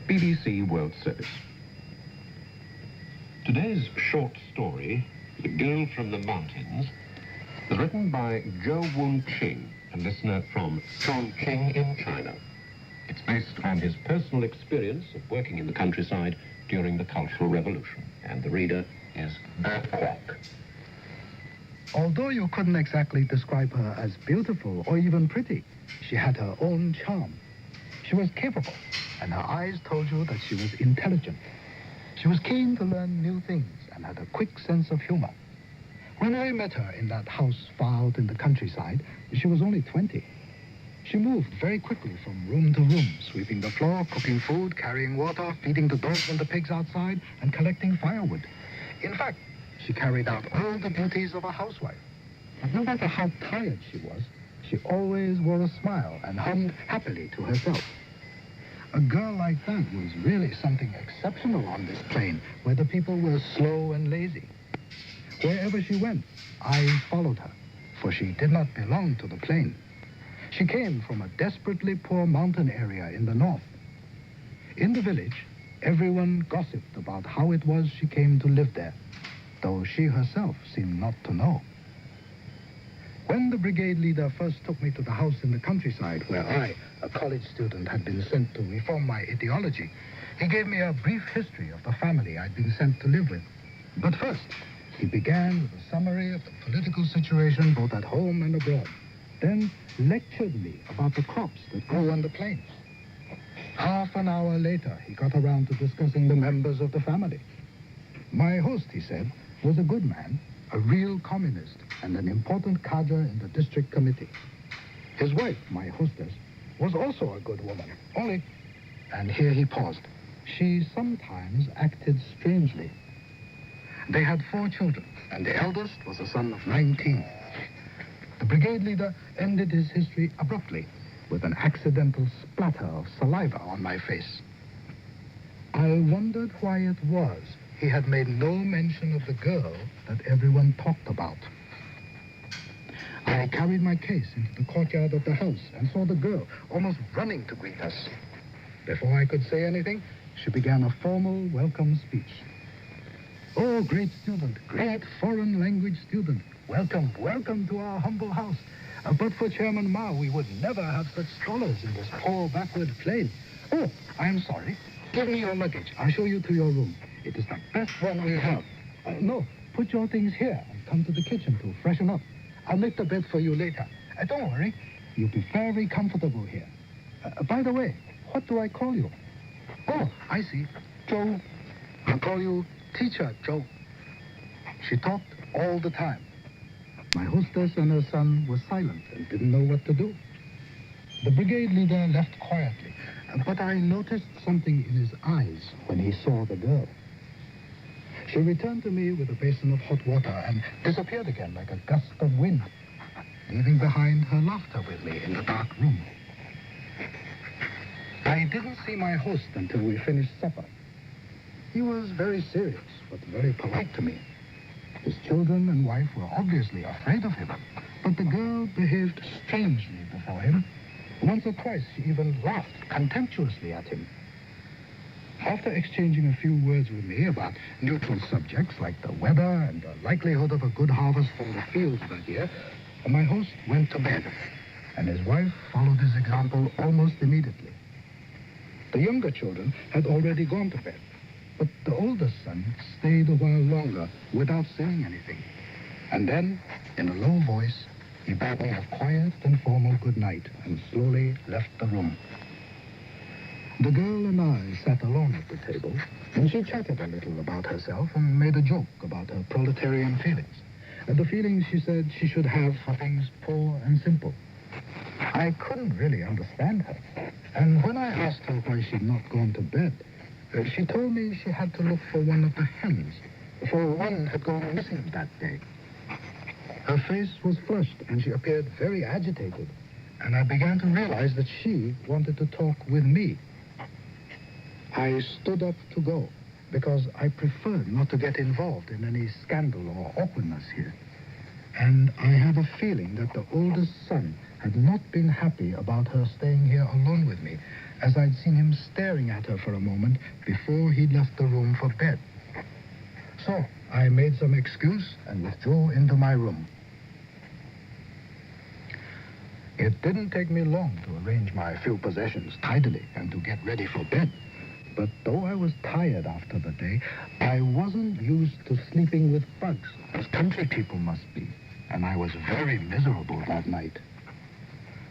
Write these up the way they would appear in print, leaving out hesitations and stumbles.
BBC World Service. Today's short story, The Girl from the Mountains, was written by Zhou Wun-Ching, a listener from Chongqing in China. It's based on his personal experience of working in the countryside during the Cultural Revolution, and the reader is Bert Kwok. Although you couldn't exactly describe her as beautiful or even pretty, she had her own charm. She was capable, and her eyes told you that she was intelligent. She was keen to learn new things and had a quick sense of humor. When I met her in that house far out in the countryside, she was only 20. She moved very quickly from room to room, sweeping the floor, cooking food, carrying water, feeding the dogs and the pigs outside, and collecting firewood. In fact, she carried out all the duties of a housewife. But no matter how tired she was, she always wore a smile and hummed happily to herself. A girl like that was really something exceptional on this plain, where the people were slow and lazy. Wherever she went, I followed her, for she did not belong to the plain. She came from a desperately poor mountain area in the north. In the village, everyone gossiped about how it was she came to live there, though she herself seemed not to know. When the brigade leader first took me to the house in the countryside, where I, a college student, had been sent to reform my ideology, he gave me a brief history of the family I'd been sent to live with. But first, he began with a summary of the political situation both at home and abroad, then lectured me about the crops that grew on the plains. Half an hour later, he got around to discussing the members of the family. My host, he said, was a good man, a real communist, and an important cadre in the district committee. His wife, my hostess, was also a good woman, only, and here he paused, she sometimes acted strangely. They had 4 children, and the eldest was a son of 19. The brigade leader ended his history abruptly with an accidental splatter of saliva on my face. I wondered why it was he had made no mention of the girl that everyone talked about. I carried my case into the courtyard of the house and saw the girl almost running to greet us. Before I could say anything, she began a formal welcome speech. "Oh, great student, great foreign language student. Welcome, welcome to our humble house. But for Chairman Mao, we would never have such scholars in this poor backward plain. Oh, I'm sorry. Give me your luggage. I'll show you to your room. It is the best one we have. No, put your things here and come to the kitchen to freshen up. I'll make the bed for you later. Don't worry. You'll be very comfortable here. By the way, what do I call you?" "Oh, I see. Zhou. I'll call you Teacher Zhou." She talked all the time. My hostess and her son were silent and didn't know what to do. The brigade leader left quietly, but I noticed something in his eyes when he saw the girl. She returned to me with a basin of hot water and disappeared again like a gust of wind, leaving behind her laughter with me in the dark room. I didn't see my host until we finished supper. He was very serious, but very polite to me. His children and wife were obviously afraid of him, but the girl behaved strangely before him. Once or twice, she even laughed contemptuously at him. After exchanging a few words with me about neutral subjects like the weather and the likelihood of a good harvest from the fields that year, my host went to bed, and his wife followed his example almost immediately. The younger children had already gone to bed, but the oldest son stayed a while longer without saying anything. And then, in a low voice, he bade me a quiet and formal good night and slowly left the room. The girl and I sat alone at the table, and she chatted a little about herself and made a joke about her proletarian feelings. The feelings she said she should have for things poor and simple. I couldn't really understand her, and when I asked her why she'd not gone to bed, she told me she had to look for one of the hens, for one had gone missing that day. Her face was flushed, and she appeared very agitated, and I began to realize that she wanted to talk with me. I stood up to go, because I preferred not to get involved in any scandal or awkwardness here. And I had a feeling that the oldest son had not been happy about her staying here alone with me, as I'd seen him staring at her for a moment before he left the room for bed. So I made some excuse and withdrew into my room. It didn't take me long to arrange my few possessions tidily and to get ready for bed. But though I was tired after the day, I wasn't used to sleeping with bugs, as country people must be, and I was very miserable that night.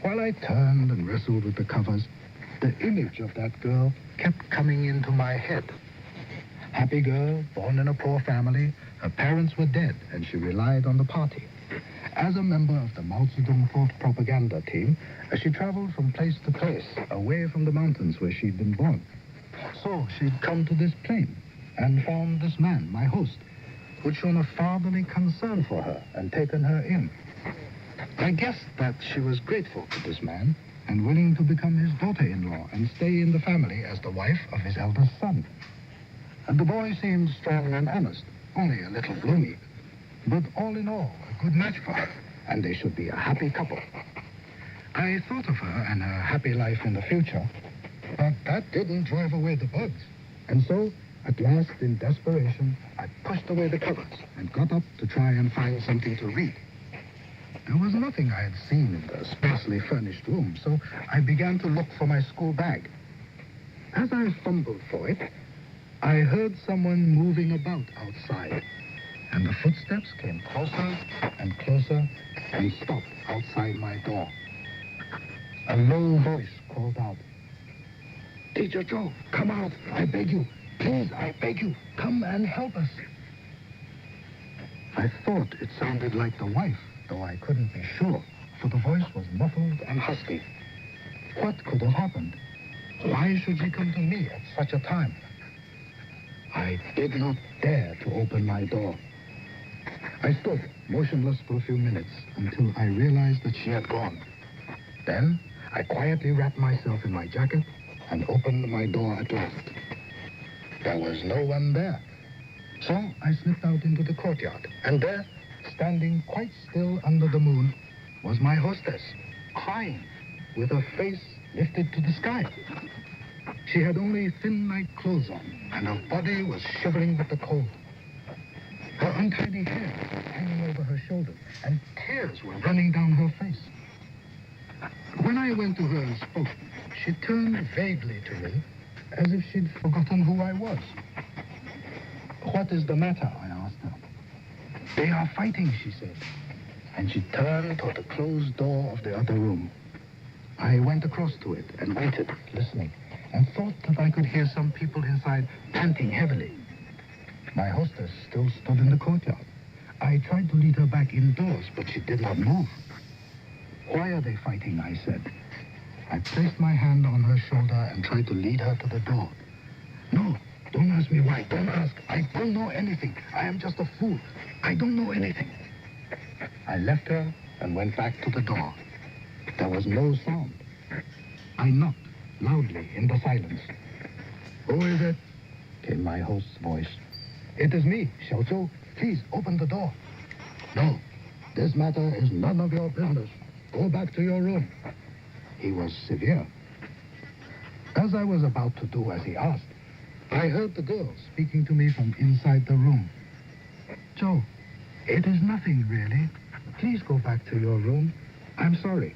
While I turned and wrestled with the covers, the image of that girl kept coming into my head. Happy girl, born in a poor family, her parents were dead, and she relied on the party. As a member of the Mao Zedong Fourth Propaganda Team, she traveled from place to place, away from the mountains where she'd been born. So she'd come to this plain and found this man, my host, who'd shown a fatherly concern for her and taken her in. I guessed that she was grateful to this man and willing to become his daughter-in-law and stay in the family as the wife of his eldest son. And the boy seemed strong and honest, only a little gloomy, but all in all, a good match for her, and they should be a happy couple. I thought of her and her happy life in the future, but that didn't drive away the bugs. And so, at last, in desperation, I pushed away the covers and got up to try and find something to read. There was nothing I had seen in the sparsely furnished room, so I began to look for my school bag. As I fumbled for it, I heard someone moving about outside, and the footsteps came closer and closer and stopped outside my door. A low voice called out, "Teacher Joe, come out, I beg you. Please, I beg you, come and help us." I thought it sounded like the wife, though I couldn't be sure, for the voice was muffled and husky. What could have happened? Why should she come to me at such a time? I did not dare to open my door. I stood motionless for a few minutes until I realized that she had gone. Then I quietly wrapped myself in my jacket and opened my door at last. There was no one there. So I slipped out into the courtyard, and there, standing quite still under the moon, was my hostess, crying, with her face lifted to the sky. She had only thin night clothes on, and her body was shivering with the cold. Her untidy hair was hanging over her shoulders, and tears were running down her face. When I went to her and spoke, she turned vaguely to me, as if she'd forgotten who I was. "What is the matter?" I asked her. "They are fighting," she said, and she turned toward the closed door of the other room. I went across to it and waited, listening, and thought that I could hear some people inside panting heavily. My hostess still stood in the courtyard. I tried to lead her back indoors, but she did not move. "Why are they fighting?" I said. I placed my hand on her shoulder and tried to lead her to the door. "No, don't ask me why. Don't ask. I don't know anything. I am just a fool. I don't know anything." I left her and went back to the door. There was no sound. I knocked loudly in the silence. "Who is it?" came my host's voice. "It is me, Xiao Zhou. Please open the door." "No, this matter is none of your business. Go back to your room." He was severe. As I was about to do as he asked, I heard the girl speaking to me from inside the room. "Joe, it is nothing really. Please go back to your room. I'm sorry."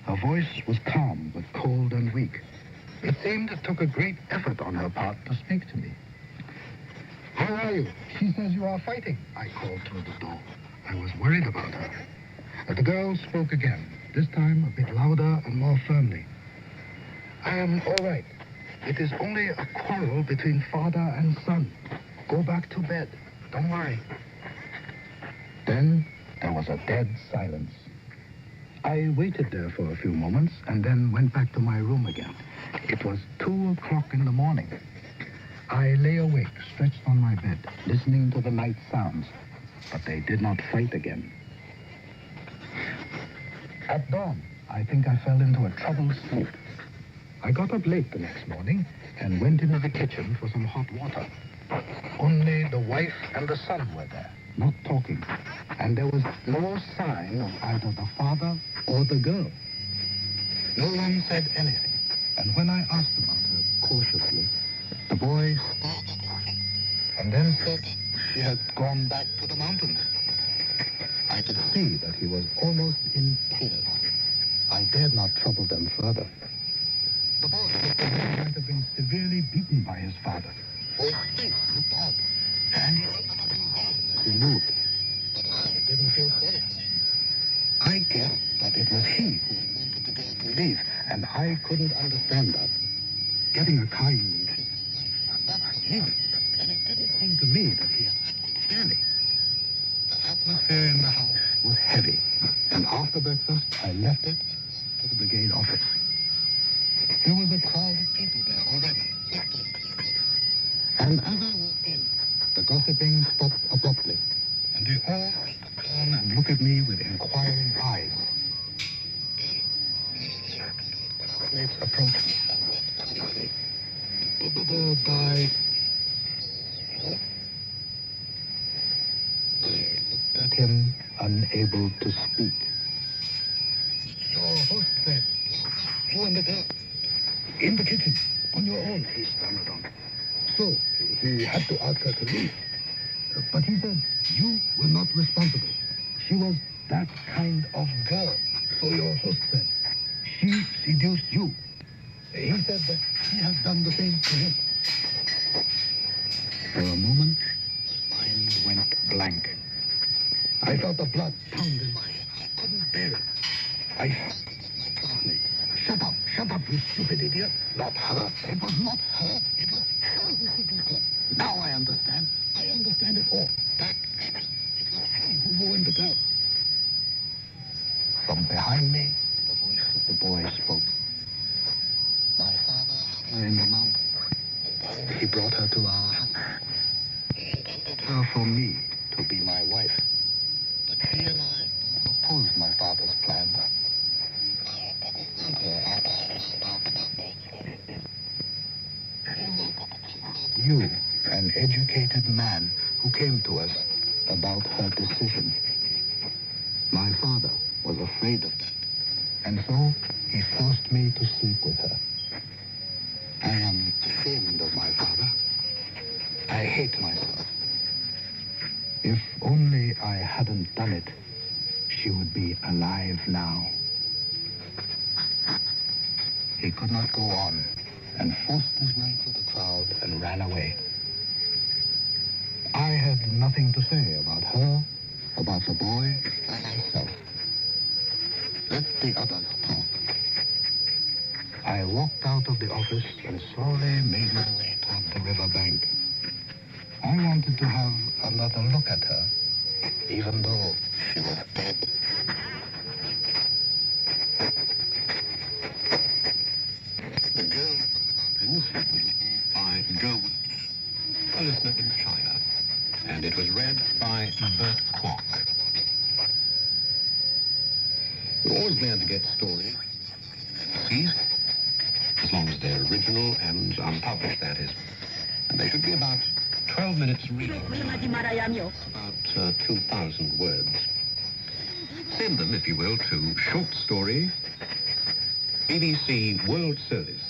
Her voice was calm but cold and weak. It seemed it took a great effort on her part to speak to me. "How are you? She says you are fighting," I called through the door. I was worried about her. The girl spoke again, this time a bit louder and more firmly. "I am all right. It is only a quarrel between father and son. Go back to bed. Don't worry." Then there was a dead silence. I waited there for a few moments and then went back to my room again. It was 2 o'clock in the morning. I lay awake, stretched on my bed, listening to the night sounds, but they did not fight again. At dawn, I think I fell into a troubled sleep. I got up late the next morning and went into the kitchen for some hot water. Only the wife and the son were there, not talking, and there was no sign of either the father or the girl. No one said anything. And when I asked about her cautiously, the boy stared at me and then said she had gone back to the mountains. I could see that he was almost in tears. I dared not trouble them further. The boy might have been severely beaten by his father. For his face looked odd, and he opened up his arms as he moved. But I didn't feel sorry. I guessed that it was he who had wanted the girl to leave, and I couldn't understand that. Getting a car union, that was him, and it didn't seem to me that he had acted fairly. The atmosphere in the house was heavy, and after breakfast, I left it to the brigade office. There was a crowd of people there already, and as I walked in, the gossiping stopped abruptly, and they all turn and look at me with inquiring eyes. Classmates approached me and said, "Did the guy..." I looked at him, unable to speak. Your host said, "You and the girl in the kitchen, on your own," he stammered on. So he had to ask her to leave. But he said, "You were not responsible. She was that kind of girl." So your host said, "She seduced you." He said that she had done the same to him. For a moment, my mind went blank. I felt the blood pound in my head. I couldn't bear it. I shouted at my classmate, shut up, you stupid idiot. Not her. It was not her. It was her who seduced her. Now I understand. I understand it all. That baby. It was him who ruined the girl." From behind me, the voice of the boy spoke. "My father had her in the mountain. He brought her to our house. He intended her for me to be my wife. But he and I opposed my father's plan. I didn't want her after I found out about both. You, an educated man who came to us about her decision. My father was afraid of that, and so he forced me to sleep with her. I am ashamed of my father. I hate myself. If only I hadn't done it, she would be alive now." He could not go on, and forced his way through the crowd and ran away. I had nothing to say about her, about the boy, or myself. Let the others talk. I walked out of the office and slowly made my way toward the river bank. I wanted to have another look at her, even though she was dead. The Girl from the Mountains was written by Joe Woonchin, a listener in China, and it was read by Bert Kwok. You're always glad to get stories overseas, as long as they're original and unpublished, that is. And they should be about 12 minutes reading time, about 2,000 words. Send them, if you will, to Short Story, BBC World Service,